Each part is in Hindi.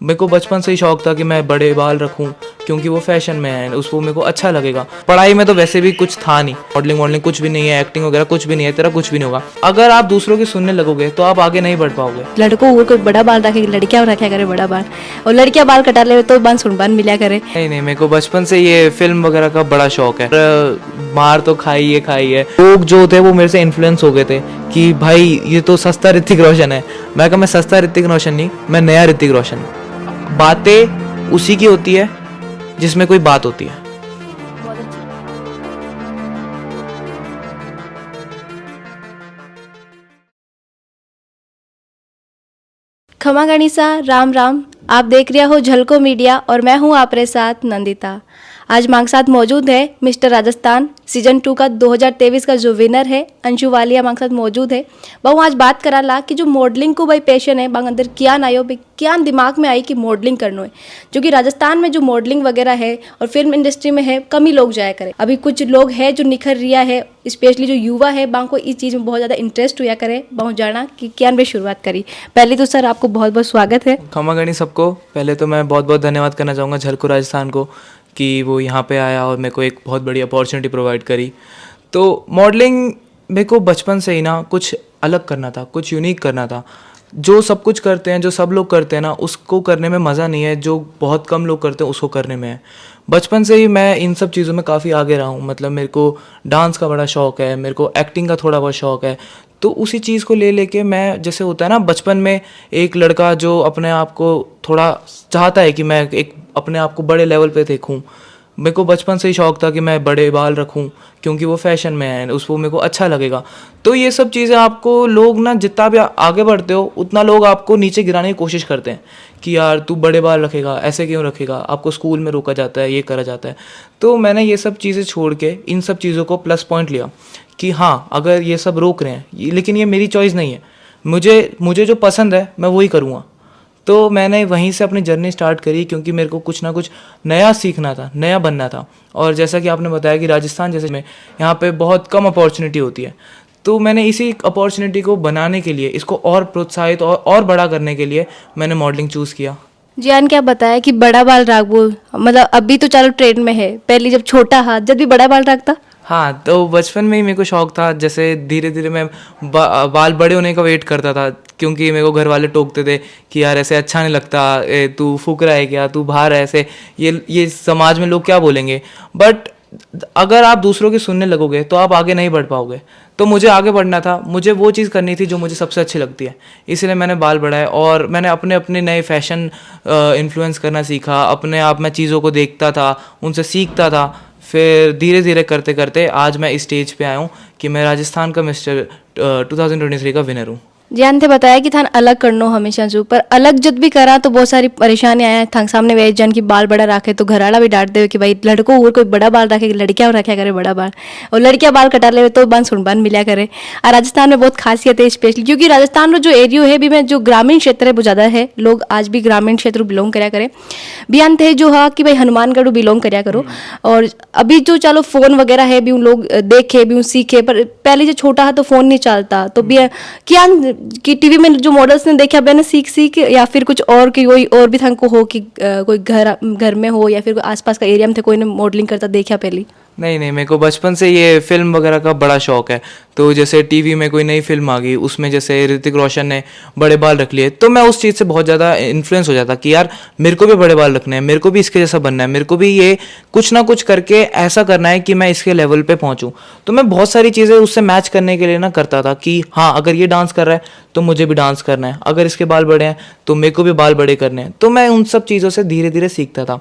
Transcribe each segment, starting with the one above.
मेरे को बचपन से ही शौक था कि मैं बड़े बाल रखूं, क्योंकि वो फैशन में है, उसको मेरे को अच्छा लगेगा। पढ़ाई में तो वैसे भी कुछ था नहीं, मॉडलिंग वॉडलिंग कुछ भी नहीं है, एक्टिंग वगैरह कुछ भी नहीं है, तेरा कुछ भी नहीं होगा। अगर आप दूसरों की सुनने लगोगे तो आप आगे नहीं बढ़ पाओगे। लड़कों को कोई बड़ा बाल रखे, लड़कियां रखा करे बड़ा बाल, और लड़कियां बाल कटा ले तो बाल सुनबान मिला करे। नहीं नहीं, मेरे को बचपन से ये फिल्म वगैरह का बड़ा शौक है। मार तो खाई है। लोग जो थे वो मेरे से इन्फ्लुएंस हो गए थे कि भाई ये तो सस्ता ऋतिक रोशन है। मैं कहा मैं सस्ता ऋतिक रोशन नहीं, मैं नया ऋतिक रोशन हूँ। बातें उसी की होती है जिसमें कोई बात होती है। खमा गणिसा, राम राम। आप देख रहे हो झलको मीडिया और मैं हूं आपके साथ नंदिता। आज मांग साथ मौजूद है मिस्टर राजस्थान सीजन 2 का 2023 का जो विनर है अंशु वालिया मांग साथ मौजूद है। बहु आज बात करा ला कि जो मॉडलिंग को भाई पैशन है बांग अंदर क्या आयो भाई क्या दिमाग में आई कि मॉडलिंग करना है, जो कि राजस्थान में जो मॉडलिंग वगैरह है और फिल्म इंडस्ट्री में है कम ही लोग जाया करे। अभी कुछ लोग हैं जो निखर रिया है, स्पेशली जो युवा है बांग को इस चीज़ में बहुत ज़्यादा इंटरेस्ट हुआ करे। बहुत जाना कि क्या भी शुरुआत करी। पहले तो सर आपको बहुत बहुत स्वागत है। खमा गणी सबको। पहले तो मैं बहुत बहुत धन्यवाद करना चाहूँगा झलको राजस्थान को कि वो यहाँ पे आया और मेरे को एक बहुत बड़ी अपॉर्चुनिटी प्रोवाइड करी। तो मॉडलिंग मेरे को बचपन से ही ना कुछ अलग करना था, कुछ यूनिक करना था। जो सब कुछ करते हैं, जो सब लोग करते हैं ना, उसको करने में मज़ा नहीं है, जो बहुत कम लोग करते हैं उसको करने में है। बचपन से ही मैं इन सब चीज़ों में काफ़ी आगे रहा हूँ। मतलब मेरे को डांस का बड़ा शौक़ है, मेरे को एक्टिंग का थोड़ा बहुत शौक़ है। तो उसी चीज़ को ले लेके मैं, जैसे होता है ना बचपन में एक लड़का जो अपने आप को थोड़ा चाहता है कि मैं एक अपने आप को बड़े लेवल पे देखूं, मेरे को बचपन से ही शौक था कि मैं बड़े बाल रखूं, क्योंकि वो फैशन में है, उसको मेरे को अच्छा लगेगा। तो ये सब चीज़ें आपको लोग ना जितना भी आगे बढ़ते हो उतना लोग आपको नीचे गिराने की कोशिश करते हैं कि यार तू बड़े बाल रखेगा, ऐसे क्यों रखेगा, आपको स्कूल में रोका जाता है, ये करा जाता है। तो मैंने ये सब चीज़ें छोड़ के इन सब चीज़ों को प्लस पॉइंट लिया कि हाँ अगर ये सब रोक रहे हैं लेकिन ये मेरी चॉइस नहीं है, मुझे जो पसंद है मैं वही करूँगा। तो मैंने वहीं से अपनी जर्नी स्टार्ट करी, क्योंकि मेरे को कुछ ना कुछ नया सीखना था, नया बनना था। और जैसा कि आपने बताया कि राजस्थान जैसे में यहाँ पे बहुत कम अपॉर्चुनिटी होती है, तो मैंने इसी अपॉर्चुनिटी को बनाने के लिए, इसको और प्रोत्साहित और बड़ा करने के लिए मैंने मॉडलिंग चूज़ किया। जियान क्या बताया कि बड़ा बाल राखबो, मतलब अभी तो चलो ट्रेंड में है, पहले जब छोटा हाथ जब भी बड़ा बाल रखता। हाँ, तो बचपन में ही मेरे को शौक था। जैसे धीरे धीरे मैं बाल बड़े होने का वेट करता था, क्योंकि मेरे को घर वाले टोकते थे कि यार ऐसे अच्छा नहीं लगता, तू फुकरा है क्या, तू बाहर है, ऐसे ये समाज में लोग क्या बोलेंगे। बट अगर आप दूसरों की सुनने लगोगे तो आप आगे नहीं बढ़ पाओगे। तो मुझे आगे बढ़ना था, मुझे वो चीज़ करनी थी जो मुझे सबसे अच्छी लगती है, इसलिए मैंने बाल बढ़ाए और मैंने अपने अपने नए फैशन इन्फ्लुएंस करना सीखा। अपने आप मैं चीज़ों को देखता था, उनसे सीखता था। फिर धीरे धीरे करते करते आज मैं इस स्टेज पे आया हूँ कि मैं राजस्थान का मिस्टर 2023 का विनर हूँ। जियान थे बताया कि थान अलग करनो हमेशा जो, पर अलग जब भी करा तो बहुत सारी परेशानी आया थांग सामने वे जन की बाल बड़ा रखे तो घरवाला भी डांट दे कि भाई लड़कों और कोई बड़ा बाल रखे, लड़कियां रखा करे बड़ा बाल, और लड़कियां बाल कटा ले तो बाल सुनबान मिला करे। और राजस्थान में बहुत खासियत है स्पेशली, क्योंकि राजस्थान में जो एरियो है भी में जो ग्रामीण क्षेत्र है वो ज़्यादा है, लोग आज भी ग्रामीण क्षेत्र बिलोंग कराया करे। बयान थे जो हाँ कि भाई हनुमानगढ़ बिलोंग कराया करो। और अभी जो चलो फोन वगैरह है भी उन लोग देखे भी उन सीखे, पर पहले जो छोटा है तो फोन नहीं चलता, तो भी क्या कि टीवी में जो मॉडल्स ने देखा मैंने सीख सीख, या फिर कुछ और कि कोई और भी था को हो कि कोई घर में हो या फिर आसपास का एरिया में थे कोई ने मॉडलिंग करता देखा पहले। नहीं नहीं, मेरे को बचपन से ये फिल्म वगैरह का बड़ा शौक है। तो जैसे टीवी में कोई नई फिल्म आ गई, उसमें जैसे ऋतिक रोशन ने बड़े बाल रख लिए, तो मैं उस चीज़ से बहुत ज़्यादा इन्फ्लुएंस हो जाता कि यार मेरे को भी बड़े बाल रखने हैं, मेरे को भी इसके जैसा बनना है, मेरे को भी ये कुछ ना कुछ करके ऐसा करना है कि मैं इसके लेवल पे पहुंचूं। तो मैं बहुत सारी चीज़ें उससे मैच करने के लिए ना करता था कि हाँ अगर ये डांस कर रहा है तो मुझे भी डांस करना है, अगर इसके बाल बड़े हैं तो मेरे को भी बाल बड़े करने हैं। तो मैं उन सब चीज़ों से धीरे धीरे सीखता था।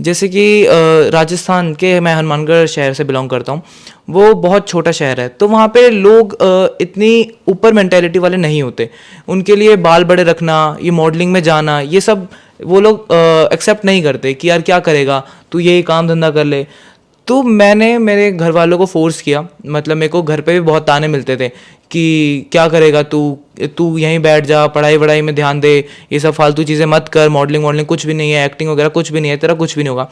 जैसे कि राजस्थान के, मैं हनुमानगढ़ शहर से बिलोंग करता हूँ, वो बहुत छोटा शहर है। तो वहाँ पे लोग इतनी ऊपर मेंटेलिटी वाले नहीं होते। उनके लिए बाल बड़े रखना, ये मॉडलिंग में जाना, ये सब वो लोग एक्सेप्ट नहीं करते कि यार क्या करेगा तू, ये काम धंधा कर ले। तो मैंने मेरे घर वालों को फोर्स किया, मतलब मेरे को घर पे भी बहुत ताने मिलते थे कि क्या करेगा तू यहीं बैठ जा, पढ़ाई वढ़ाई में ध्यान दे, ये सब फालतू चीज़ें मत कर, मॉडलिंग कुछ भी नहीं है, एक्टिंग वगैरह कुछ भी नहीं है, तेरा कुछ भी नहीं होगा।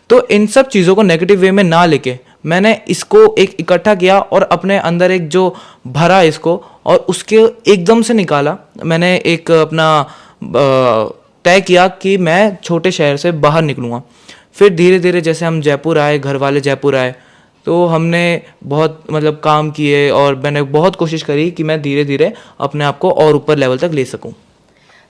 तो इन सब चीज़ों को नेगेटिव वे में ना लेके मैंने इसको एक इकट्ठा किया और अपने अंदर एक जो भरा इसको, और उसके एकदम से निकाला। मैंने एक अपना तय किया कि मैं छोटे शहर से बाहर निकलूँगा। फिर धीरे धीरे जैसे हम जयपुर आए, घर वाले जयपुर आए, तो हमने बहुत मतलब काम किए और मैंने बहुत कोशिश करी कि मैं धीरे धीरे अपने आप को और ऊपर लेवल तक ले सकूं।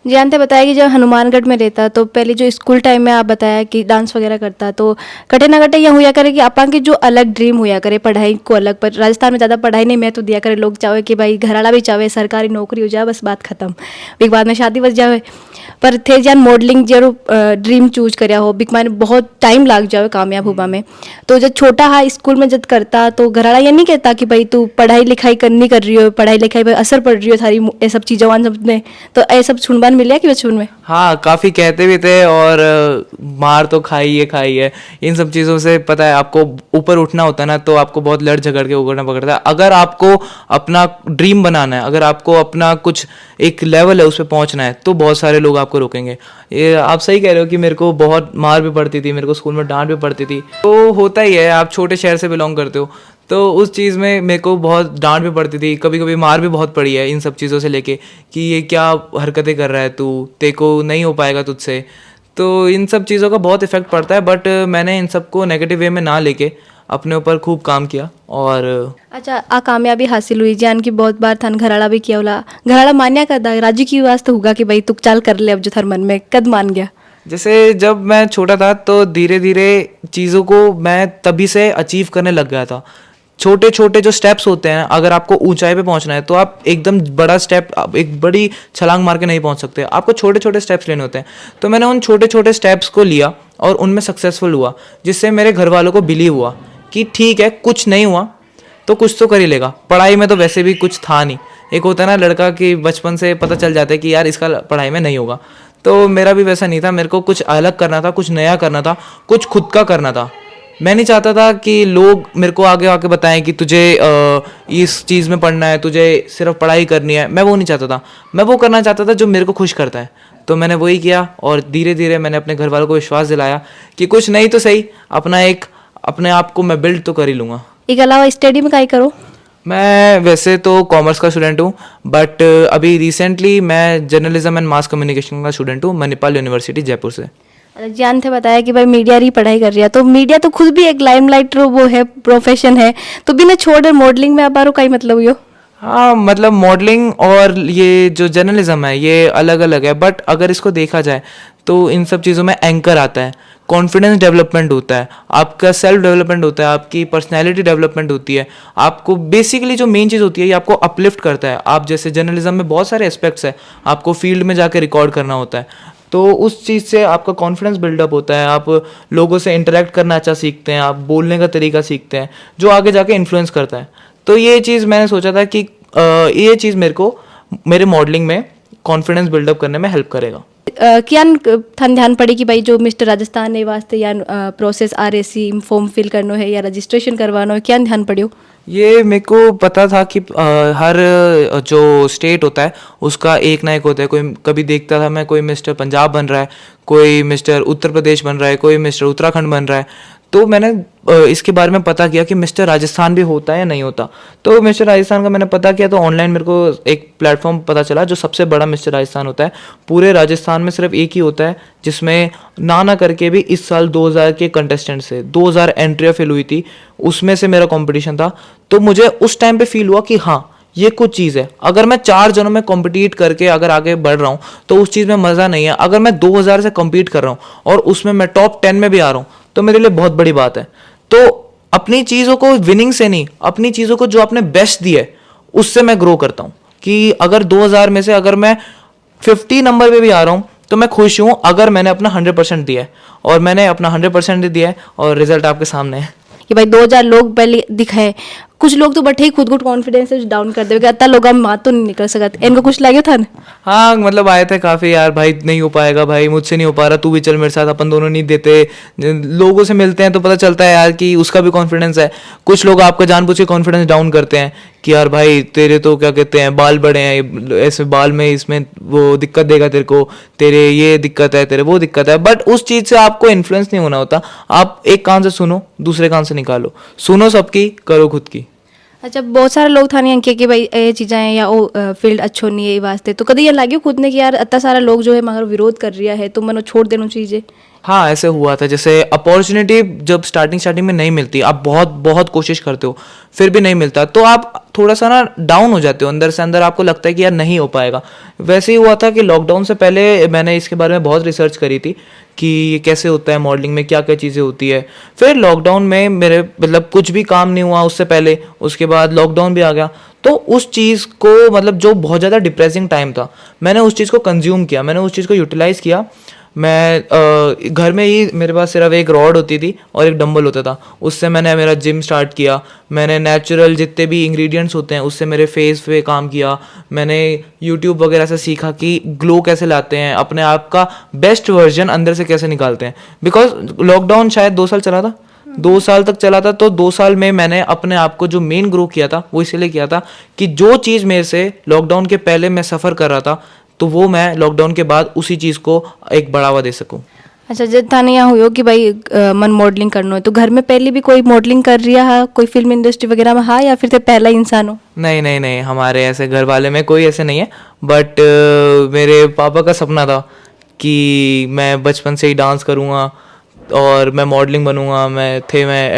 जी अंत बताया कि जब हनुमानगढ़ में रहता तो पहले जो स्कूल टाइम में आप बताया कि डांस वगैरह करता तो कटे ना कटे यह हुआ करे कि आपा की जो अलग ड्रीम हुआ करे पढ़ाई को अलग, पर राजस्थान में ज़्यादा पढ़ाई नहीं महत्व दिया करे, लोग चाहे कि भाई घराड़ा भी चाहे सरकारी नौकरी हो जाए बस बात खत्म, एक बाद में शादी बस जाए। पर थे जान मॉडलिंग जो ड्रीम चूज करया हो बिक माने बहुत टाइम लाग जाए कामयाब हुआ में, तो जब छोटा हा स्कूल में जब करता तो घराड़ा ये नहीं कहता कि भाई तू पढ़ाई लिखाई करनी कर रही हो, पढ़ाई लिखाई पर असर पड़ रही हो थारी ये सब चीज़ों में, तो ये सब सुनबान मिले कि बचपन में? हाँ, काफ़ी कहते भी थे और मार तो खाई है इन सब चीज़ों से। पता है आपको ऊपर उठना होता है ना, तो आपको बहुत लड़ झगड़ के उगड़ना पड़ता है। अगर आपको अपना ड्रीम बनाना है, अगर आपको अपना कुछ एक लेवल है उस पर पहुँचना है, तो बहुत सारे लोग आपको रोकेंगे। ये आप सही कह रहे हो कि मेरे को बहुत मार भी पड़ती थी, मेरे को स्कूल में डांट भी पड़ती थी, तो होता ही है, आप छोटे शहर से बिलोंग करते हो तो उस चीज़ में मेरे को बहुत डांट भी पड़ती थी, कभी कभी मार भी बहुत पड़ी है इन सब चीज़ों से लेके कि ये क्या हरकतें कर रहा है तू, तेरे को नहीं हो पाएगा तुझसे। तो इन सब चीज़ों का बहुत इफेक्ट पड़ता है, बट मैंने इन सब को नेगेटिव वे में ना लेके अपने ऊपर खूब काम किया। और अच्छा आ कामयाबी हासिल हुई जान की बहुत बार थान घराड़ा भी किया होला, घराड़ा मान्या करदा राजी की वास्ते होगा कि भाई तू चाल कर ले अब जो थार मन में, कद मान गया? जैसे जब मैं छोटा था तो धीरे धीरे चीज़ों को मैं तभी से अचीव करने लग गया था। छोटे छोटे जो स्टेप्स होते हैं, अगर आपको ऊंचाई पे पहुंचना है तो आप एकदम बड़ा स्टेप, एक बड़ी छलांग मार के नहीं पहुंच सकते, आपको छोटे छोटे स्टेप्स लेने होते हैं। तो मैंने उन छोटे छोटे स्टेप्स को लिया और उनमें सक्सेसफुल हुआ, जिससे मेरे घर वालों को बिलीव हुआ कि ठीक है कुछ नहीं हुआ तो कुछ तो कर ही लेगा। पढ़ाई में तो वैसे भी कुछ था नहीं, एक होता है ना लड़का कि बचपन से पता चल जाता है कि यार इसका पढ़ाई में नहीं होगा, तो मेरा भी वैसा नहीं था। मेरे को कुछ अलग करना था, कुछ नया करना था, कुछ खुद का करना था। मैं नहीं चाहता था कि लोग मेरे को आगे आके बताएं कि तुझे इस चीज़ में पढ़ना है, तुझे सिर्फ पढ़ाई करनी है, मैं वो नहीं चाहता था। मैं वो करना चाहता था जो मेरे को खुश करता है, तो मैंने वही किया और धीरे धीरे मैंने अपने घर वालों को विश्वास दिलाया कि कुछ नहीं तो सही अपने आप को मैं बिल्ड तो कर ही लूँगा। इसके अलावा स्टडी में काय करो? मैं वैसे तो कॉमर्स का स्टूडेंट हूँ, बट अभी रिसेंटली मैं जर्नलिज्म एंड मास कम्युनिकेशन का स्टूडेंट हूँ मणिपाल यूनिवर्सिटी जयपुर से। जान थे बताया कि भाई मीडिया की पढ़ाई कर रही है, तो मीडिया तो खुद भी एक लाइमलाइट वो है, प्रोफेशन है, तो बिना छोड़ मॉडलिंग में आप बारो का ही मतलब यो? हाँ, मतलब मॉडलिंग और ये जो जर्नलिज्म है ये अलग अलग है, बट अगर इसको देखा जाए तो इन सब चीज़ों में एंकर आता है, कॉन्फिडेंस डेवलपमेंट होता है, आपका सेल्फ डेवलपमेंट होता है, आपकी पर्सनैलिटी डेवलपमेंट होती है। आपको बेसिकली जो मेन चीज़ होती है ये आपको अपलिफ्ट करता है। आप जैसे जर्नलिज्म में बहुत सारे एस्पेक्ट्स है, आपको फील्ड में जाकर रिकॉर्ड करना होता है, तो उस चीज़ से आपका कॉन्फिडेंस बिल्डअप होता है, आप लोगों से इंटरेक्ट करना अच्छा सीखते हैं, आप बोलने का तरीका सीखते हैं, जो आगे जाके इन्फ्लुएंस करता है। तो ये चीज़ मैंने सोचा था कि ये चीज़ मेरे को मेरे मॉडलिंग में कॉन्फिडेंस बिल्डअप करने में हेल्प करेगा। क्या थान ध्यान पड़ी कि भाई जो मिस्टर राजस्थान है वास्ते या प्रोसेस RAC फॉर्म फिल करनो है या रजिस्ट्रेशन करवानो है, क्या ध्यान पड़ियो? ये मेरे को पता था कि हर जो स्टेट होता है उसका एक ना एक होता है। कोई कभी देखता था मैं, कोई मिस्टर पंजाब बन रहा है, कोई मिस्टर उत्तर प्रदेश बन रहा है, कोई मिस्टर उत्तराखंड बन रहा है, तो मैंने इसके बारे में पता किया कि मिस्टर राजस्थान भी होता है या नहीं होता। तो मिस्टर राजस्थान का मैंने पता किया, तो ऑनलाइन मेरे को एक प्लेटफॉर्म पता चला जो सबसे बड़ा मिस्टर राजस्थान होता है। पूरे राजस्थान में सिर्फ एक ही होता है जिसमें ना करके भी इस साल 2000 के कंटेस्टेंट से 2000 एंट्रियाँ फिल हुई थी, उसमें से मेरा कंपटीशन था। तो मुझे उस टाइम पे फील हुआ कि हाँ ये कुछ चीज़ है, अगर मैं 4 जनों में कॉम्पिटिट करके अगर आगे बढ़ रहा हूँ तो उस चीज़ में मज़ा नहीं है। अगर मैं 2000 से कम्पीट कर रहा हूँ और उसमें मैं टॉप 10 में भी आ रहा हूँ तो मेरे लिए बहुत बड़ी बात है। तो अपनी चीज़ों को विनिंग से नहीं, अपनी चीज़ों को जो आपने बेस्ट दी है उससे मैं ग्रो करता हूँ कि अगर 2000 में से अगर मैं 50 नंबर पे भी आ रहा हूँ तो मैं खुश हूँ अगर मैंने अपना 100% दिया है, और मैंने अपना 100% दिया है और रिजल्ट आपके सामने है कि भाई 2000 लोग पहले दिखाए, कुछ लोग तो बटे ही खुद को कॉन्फिडेंस डाउन कर देवे कि अत्ता लोग हम मात तो नहीं निकल सकत, इनको कुछ लगे था ना? हाँ, मतलब आए थे काफ़ी, यार भाई नहीं हो पाएगा, भाई मुझसे नहीं हो पा रहा, तू भी चल मेरे साथ, अपन दोनों नहीं देते। लोगों से मिलते हैं तो पता चलता है यार कि उसका भी कॉन्फिडेंस है। कुछ लोग आपका जानबूझ के कॉन्फिडेंस डाउन करते हैं कि यार भाई तेरे तो क्या कहते हैं बाल बड़े हैं, ऐसे बाल में इसमें वो दिक्कत देगा तेरे को, तेरे ये दिक्कत है, तेरे वो दिक्कत है। बट उस चीज़ से आपको इन्फ्लुएंस नहीं होना होता। आप एक कान से सुनो, दूसरे कान से निकालो, सुनो सबकी, करो खुद की। अच्छा बहुत सारे लोग था नहीं कि भाई ये चीज़ें हैं या वो फील्ड अच्छो नहीं है ये वास्ते, तो कभी ये लगे खुद ने कि यार इतना सारा लोग जो है मगर विरोध कर रहा है तो मनो छोड़ देना चाहिए? हाँ, ऐसे हुआ था। जैसे अपॉर्चुनिटी जब स्टार्टिंग में नहीं मिलती, आप बहुत बहुत कोशिश करते हो, फिर भी नहीं मिलता, तो आप थोड़ा सा ना डाउन हो जाते हो अंदर से अंदर, आपको लगता है कि यार नहीं हो पाएगा। वैसे ही हुआ था कि लॉकडाउन से पहले मैंने इसके बारे में बहुत रिसर्च करी थी कि ये कैसे होता है, मॉडलिंग में क्या क्या चीज़ें होती है। फिर लॉकडाउन में मेरे मतलब कुछ भी काम नहीं हुआ उससे पहले, उसके बाद लॉकडाउन भी आ गया, तो उस चीज़ को मतलब जो बहुत ज़्यादा डिप्रेसिंग टाइम था, मैंने उस चीज़ को कंज्यूम किया, मैंने उस चीज़ को यूटिलाइज़ किया। मैं घर में ही मेरे पास सिर्फ एक रॉड होती थी और एक डंबल होता था, उससे मैंने मेरा जिम स्टार्ट किया। मैंने नेचुरल जितने भी इंग्रेडिएंट्स होते हैं उससे मेरे फेस पे काम किया। मैंने यूट्यूब वगैरह से सीखा कि ग्लो कैसे लाते हैं, अपने आप का बेस्ट वर्जन अंदर से कैसे निकालते हैं। बिकॉज लॉकडाउन शायद 2 साल चला था, 2 साल तक चला था, तो 2 साल में मैंने अपने आप को जो मेन ग्रो किया था वो इसलिए किया था कि जो चीज़ मेरे से लॉकडाउन के पहले मैं सफ़र कर रहा था, तो वो मैं लॉकडाउन के बाद उसी चीज़ को एक बढ़ावा दे सकूं। अच्छा जब थाने यहाँ हुई हो कि भाई मन मॉडलिंग करना है, तो घर में पहले भी कोई मॉडलिंग कर रहा है, कोई फिल्म इंडस्ट्री वगैरह में हा, या फिर तो पहला इंसान हो? नहीं नहीं नहीं, हमारे ऐसे घर वाले में कोई ऐसे नहीं है, बट मेरे पापा का सपना था कि मैं बचपन से ही डांस करूँगा और मैं मॉडलिंग बनूंगा, मैं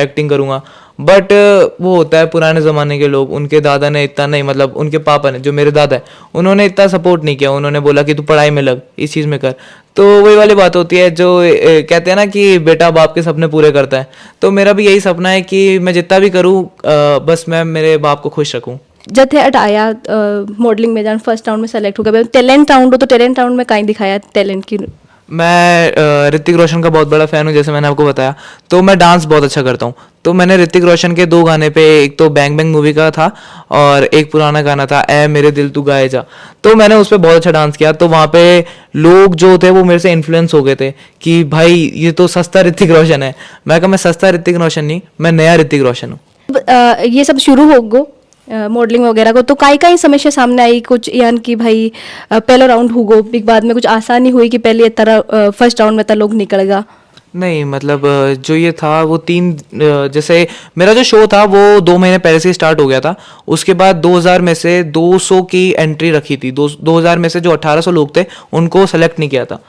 एक्टिंग करूँगा। बट वो होता है पुराने ज़माने के लोग, उनके दादा ने इतना नहीं, मतलब उनके पापा ने, जो मेरे दादा है, उन्होंने इतना सपोर्ट नहीं किया। उन्होंने बोला कि तू पढ़ाई में लग, इस चीज़ में कर। तो वही वाली बात होती है जो कहते हैं ना कि बेटा बाप के सपने पूरे करता है। तो मेरा भी यही सपना है कि मैं जितना भी करूँ बस मैं मेरे बाप को खुश रखूँ। जब थे हटाया मॉडलिंग में जान फर्स्ट राउंड में सेलेक्ट हो गया, टैलेंट राउंड हो तो टैलेंट राउंड में कहीं दिखाया टैलेंट की? मैं ऋतिक रोशन का बहुत बड़ा फ़ैन हूँ, जैसे मैंने आपको बताया। तो मैं डांस बहुत अच्छा करता हूँ, तो मैंने ऋतिक रोशन के 2 गाने पे, एक तो बैंग बैंग मूवी का था और एक पुराना गाना था ऐ मेरे दिल तू गाए जा, तो मैंने उस पर बहुत अच्छा डांस किया। तो वहाँ पे लोग जो थे वो मेरे से इन्फ्लुएंस हो गए थे कि भाई ये तो सस्ता ऋतिक रोशन है। मैं कहा मैं सस्ता ऋतिक रोशन नहीं, मैं नया ऋतिक रोशन हूँ। ये सब शुरू हो गो मॉडलिंग वगैरह को, तो काई काई समस्या सामने आई कुछ, यानी कि भाई पहले राउंड हो गो बिग बाद में कुछ आसानी हुई कि पहले तरह फर्स्ट राउंड में तो लोग निकलेगा? नहीं, मतलब जो ये था वो 3 जैसे मेरा जो शो था वो 2 महीने पहले से स्टार्ट हो गया था। उसके बाद 2000 में से 200 की एंट्री रखी थी। 2000 में से जो 1800 लोग थे उनको सेलेक्ट नहीं किया था।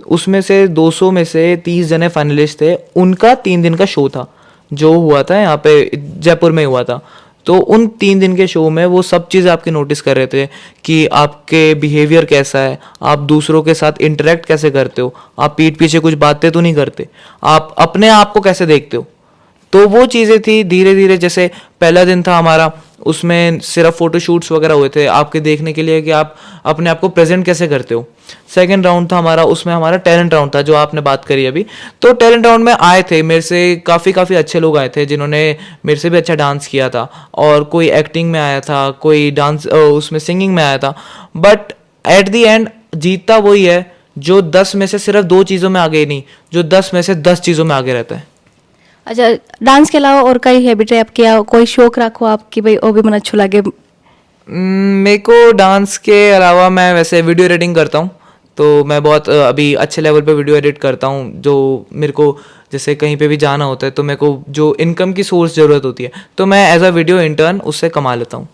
उसमें से 200 में से 30 जने फाइनलिस्ट थे। उनका 3 दिन का शो था जो हुआ था यहाँ पे जयपुर में हुआ था। तो उन 3 दिन के शो में वो सब चीज़ आपकी नोटिस कर रहे थे कि आपके बिहेवियर कैसा है, आप दूसरों के साथ इंटरेक्ट कैसे करते हो, आप पीठ पीछे कुछ बातें तो नहीं करते, आप अपने आप को कैसे देखते हो। तो वो चीज़ें थी धीरे धीरे। जैसे पहला दिन था हमारा, उसमें सिर्फ फोटोशूट्स वगैरह हुए थे आपके देखने के लिए कि आप अपने आप को प्रेजेंट कैसे करते हो। सेकंड राउंड था हमारा, उसमें हमारा टैलेंट राउंड था जो आपने बात करी अभी। तो टैलेंट राउंड में आए थे मेरे से काफ़ी अच्छे लोग आए थे जिन्होंने मेरे से भी अच्छा डांस किया था, और कोई एक्टिंग में आया था, कोई डांस उसमें सिंगिंग में आया था। बट एट द एंड जीतता वही है जो 10 में से सिर्फ 2 चीज़ों में आगे नहीं, जो 10 में से 10 चीज़ों में आगे रहता है। अच्छा डांस के अलावा और कई हैबिट है आपकी, या कोई शौक रखो आपकी भाई वो भी मन अच्छा लगे? मेरे को डांस के अलावा मैं वैसे वीडियो एडिटिंग करता हूँ। तो मैं बहुत अभी अच्छे लेवल पे वीडियो एडिट करता हूँ। जो मेरे को जैसे कहीं पे भी जाना होता है तो मेरे को जो इनकम की सोर्स ज़रूरत होती है तो मैं एज अ वीडियो इंटर्न उससे कमा लेता हूँ।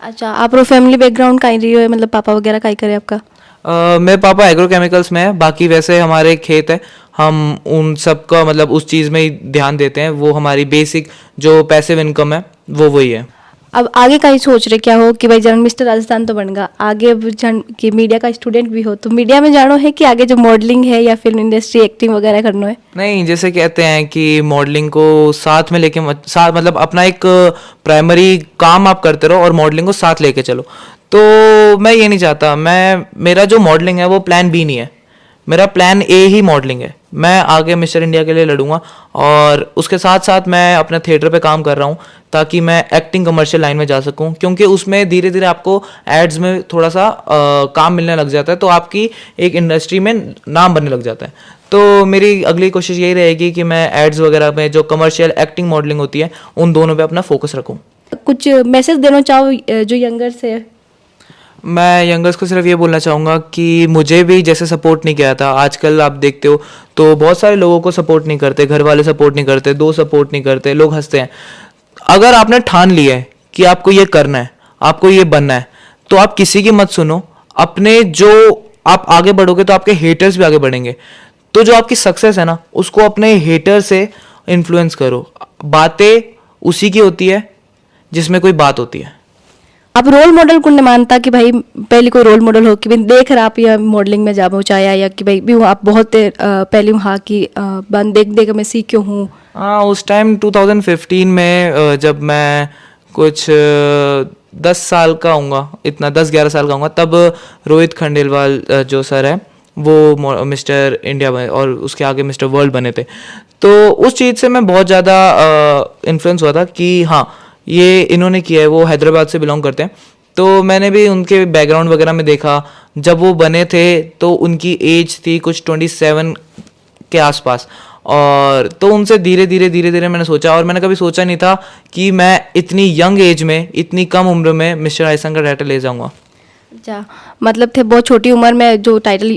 अच्छा आप फैमिली बैकग्राउंड कहीं रही हो, मतलब पापा वगैरह कहीं करे आपका? मेरे पापा एग्रोकेमिकल्स में है, बाकी वैसे हमारे खेत है, हम उन सब का मतलब उस चीज़ में ही ध्यान देते हैं। वो हमारी बेसिक जो पैसिव इनकम है वो वही है। अब आगे का ही सोच रहे क्या हो कि भाई जन मिस्टर राजस्थान तो बन गया, आगे अब जन कि मीडिया का स्टूडेंट भी हो तो मीडिया में जानो है कि आगे जो मॉडलिंग है या फिल्म इंडस्ट्री एक्टिंग वगैरह करना है? नहीं, जैसे कहते हैं कि मॉडलिंग को साथ में लेके साथ मतलब अपना एक प्राइमरी काम आप करते रहो और मॉडलिंग को साथ लेके चलो। तो मैं ये नहीं चाहता। मेरा जो मॉडलिंग है वो प्लान बी नहीं है, मेरा प्लान ए ही मॉडलिंग है। मैं आगे मिस्टर इंडिया के लिए लड़ूंगा और उसके साथ साथ मैं अपने थिएटर पे काम कर रहा हूँ ताकि मैं एक्टिंग कमर्शियल लाइन में जा सकूँ, क्योंकि उसमें धीरे धीरे आपको एड्स में थोड़ा सा काम मिलने लग जाता है, तो आपकी एक इंडस्ट्री में नाम बनने लग जाता है। तो मेरी अगली कोशिश यही रहेगी कि मैं एड्स वगैरह में जो कमर्शियल एक्टिंग मॉडलिंग होती है उन दोनों पे अपना फोकस रखूँ। कुछ मैसेज देना चाहो जो यंगर से है? मैं यंगर्स को सिर्फ ये बोलना चाहूँगा कि मुझे भी जैसे सपोर्ट नहीं किया था, आजकल आप देखते हो तो बहुत सारे लोगों को सपोर्ट नहीं करते, घर वाले सपोर्ट नहीं करते, दोस्त सपोर्ट नहीं करते, लोग हंसते हैं। अगर आपने ठान लिया है कि आपको ये करना है, आपको ये बनना है, तो आप किसी की मत सुनो। अपने जो आप आगे बढ़ोगे तो आपके हेटर्स भी आगे बढ़ेंगे। तो जो आपकी सक्सेस है ना, उसको अपने हेटर से इन्फ्लुएंस करो। बातें उसी की होती है जिसमें कोई बात होती है। आप रोल मॉडल को नहीं मानता कि भाई पहले कोई रोल मॉडल हो कि भाई देख रहा आप या मॉडलिंग में जा पहुँचाया, या कि भाई भी वो आप बहुत पहले वहाँ की बन देख देख मैं सीखी हूँ। हाँ, उस टाइम 2015 में जब मैं कुछ 10 साल का होऊंगा, इतना 10-11 साल का होऊंगा, तब रोहित खंडेलवाल जो सर है वो मिस्टर इंडिया बने और उसके आगे मिस्टर वर्ल्ड बने थे। तो उस चीज़ से मैं बहुत ज़्यादा इन्फ्लुएंस हुआ था कि हाँ, ये इन्होंने किया है। वो हैदराबाद से बिलोंग करते हैं, तो मैंने भी उनके बैकग्राउंड वगैरह में देखा। जब वो बने थे तो उनकी एज थी कुछ 27 के आसपास, और तो उनसे धीरे धीरे मैंने सोचा, और मैंने कभी सोचा नहीं था कि मैं इतनी यंग एज में, इतनी कम उम्र में मिस्टर राजस्थान का टाइटल ले जाऊंगा। अच्छा, मतलब थे बहुत छोटी उम्र में जो टाइटल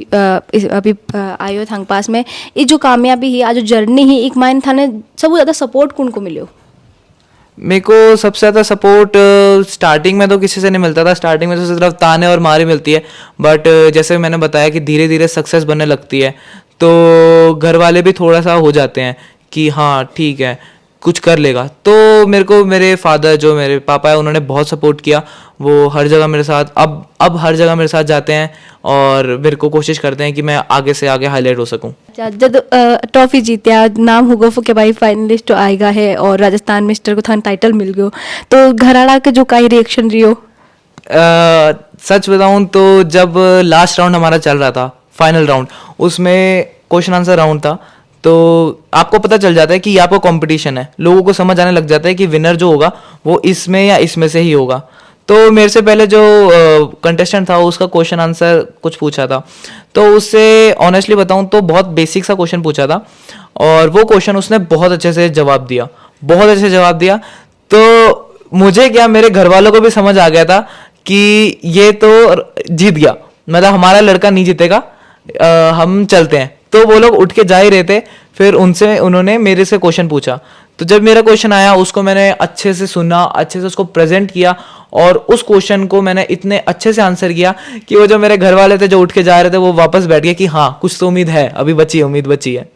अभी आयो हो थांग पास में, ये जो कामयाबी ही आज जो जर्नी ही एक मायने थाने सबसे ज़्यादा सपोर्ट कौन को मिलो? मेरे को सबसे ज़्यादा सपोर्ट स्टार्टिंग में तो किसी से नहीं मिलता था। स्टार्टिंग में तो सिर्फ ताने और मार ही मिलती है, बट जैसे मैंने बताया कि धीरे धीरे सक्सेस बनने लगती है, तो घर वाले भी थोड़ा सा हो जाते हैं कि हाँ ठीक है, कुछ कर लेगा। तो मेरे को मेरे फादर, जो मेरे पापा है, उन्होंने बहुत सपोर्ट किया। वो हर जगह मेरे साथ, अब हर जगह मेरे साथ जाते हैं और मेरे को कोशिश करते हैं कि मैं आगे से आगे हाईलाइट हो सकूं। अच्छा, जब ट्रॉफी जीतिया, नाम हुगो के भाई फाइनलिस्ट तो आएगा है और राजस्थान मिस्टर को थान टाइटल मिल गयो, तो घराड़ा के जो काई रिएक्शन रियो? सच बताऊं तो जब लास्ट राउंड हमारा चल रहा था, फाइनल राउंड, उसमें क्वेश्चन आंसर राउंड था, तो आपको पता चल जाता है कि ये आपका कंपटीशन है। लोगों को समझ आने लग जाता है कि विनर जो होगा वो इसमें या इसमें से ही होगा। तो मेरे से पहले जो कंटेस्टेंट था उसका क्वेश्चन आंसर कुछ पूछा था, तो उससे ऑनेस्टली बताऊं तो बहुत बेसिक सा क्वेश्चन पूछा था, और वो क्वेश्चन उसने बहुत अच्छे से जवाब दिया, बहुत अच्छे से जवाब दिया। तो मुझे क्या, मेरे घर वालों को भी समझ आ गया था कि ये तो जीत गया, मतलब हमारा लड़का नहीं जीतेगा, हम चलते हैं। तो वो लोग उठ के जा ही रहे थे, फिर उन्होंने मेरे से क्वेश्चन पूछा। तो जब मेरा क्वेश्चन आया, उसको मैंने अच्छे से सुना, अच्छे से उसको प्रेजेंट किया, और उस क्वेश्चन को मैंने इतने अच्छे से आंसर किया कि वो जो मेरे घर वाले थे जो उठ के जा रहे थे, वो वापस बैठ गए कि हाँ, कुछ तो उम्मीद है, अभी बची है, उम्मीद बची है।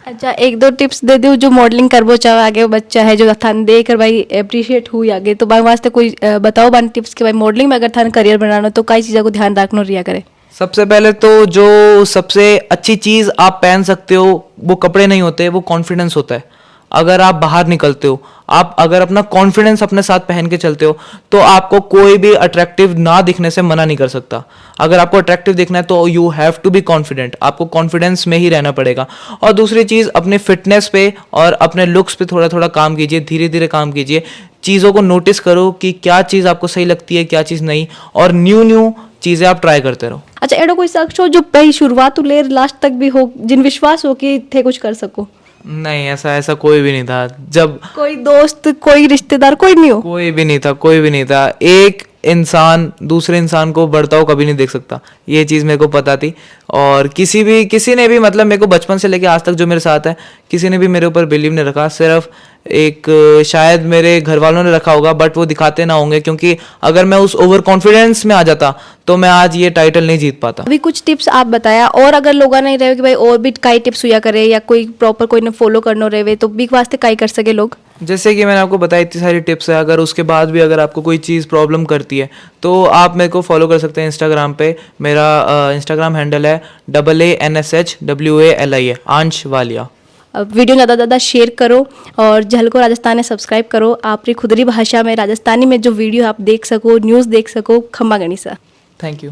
अच्छा, एक दो टिप्स दे दो जो मॉडलिंग करबो चाहे आगे बच्चा है जो थान देकर भाई अप्रिशिएट हुई आगे, तो भाई वास्ते कोई बताओ बान टिप्स कि भाई मॉडलिंग में अगर थान करियर बनाना तो कई चीज़ों को ध्यान रखना रिया करे? सबसे पहले तो जो सबसे अच्छी चीज़ आप पहन सकते हो वो कपड़े नहीं होते, वो कॉन्फिडेंस होता है। अगर आप बाहर निकलते हो, आप अगर अपना कॉन्फिडेंस अपने साथ पहन के चलते हो, तो आपको कोई भी अट्रैक्टिव ना दिखने से मना नहीं कर सकता। अगर आपको अट्रैक्टिव दिखना है तो you have to be confident, आपको कॉन्फिडेंस में ही रहना पड़ेगा। और दूसरी चीज़, अपने फिटनेस पे और अपने लुक्स पे थोड़ा थोड़ा काम कीजिए, धीरे धीरे काम कीजिए। चीज़ों को नोटिस करो कि क्या चीज़ आपको सही लगती है, क्या चीज़ नहीं, और न्यू चीज़ें आप ट्राई करते रहो। अच्छा, एडो कोई शख्स हो जो पहली शुरुआत तो लेर लास्ट तक भी हो, जिन विश्वास हो कि थे कुछ कर सको? नहीं, ऐसा कोई भी नहीं था। जब कोई दोस्त, कोई रिश्तेदार, कोई नहीं हो? कोई भी नहीं था, कोई भी नहीं था। एक इंसान दूसरे इंसान को बढ़ता हुआ कभी नहीं देख सकता, ये चीज़ मेरे को पता थी। और किसी ने भी, मतलब मेरे को बचपन से लेके आज तक जो मेरे साथ है, किसी ने भी मेरे ऊपर बिलीव नहीं रखा। सिर्फ एक शायद मेरे घर वालों ने रखा होगा, बट वो दिखाते ना होंगे, क्योंकि अगर मैं उस ओवर कॉन्फिडेंस में आ जाता तो मैं आज ये टाइटल नहीं जीत पाता। अभी कुछ टिप्स आप बताया, और अगर लोग नहीं रहे कि भाई और भी कई टिप्स हुआ करे या कोई प्रॉपर कोई ने फॉलो करना रहे, तो बिग वास्ते कई कर सके लोग? जैसे कि मैंने आपको बताया, इतनी सारी टिप्स है। अगर उसके बाद भी अगर आपको कोई चीज़ प्रॉब्लम करती है तो आप मेरे को फॉलो कर सकते हैं इंस्टाग्राम पे। मेरा इंस्टाग्राम हैंडल है ANSHWALIA, आंश वालिया। वीडियो ज़्यादा ज़्यादा शेयर करो और झलको राजस्थान ने सब्सक्राइब करो। आपकी खुदरी भाषा में राजस्थानी में जो वीडियो आप देख सको, न्यूज़ देख सको। खम्मा गणिसा। Thank you.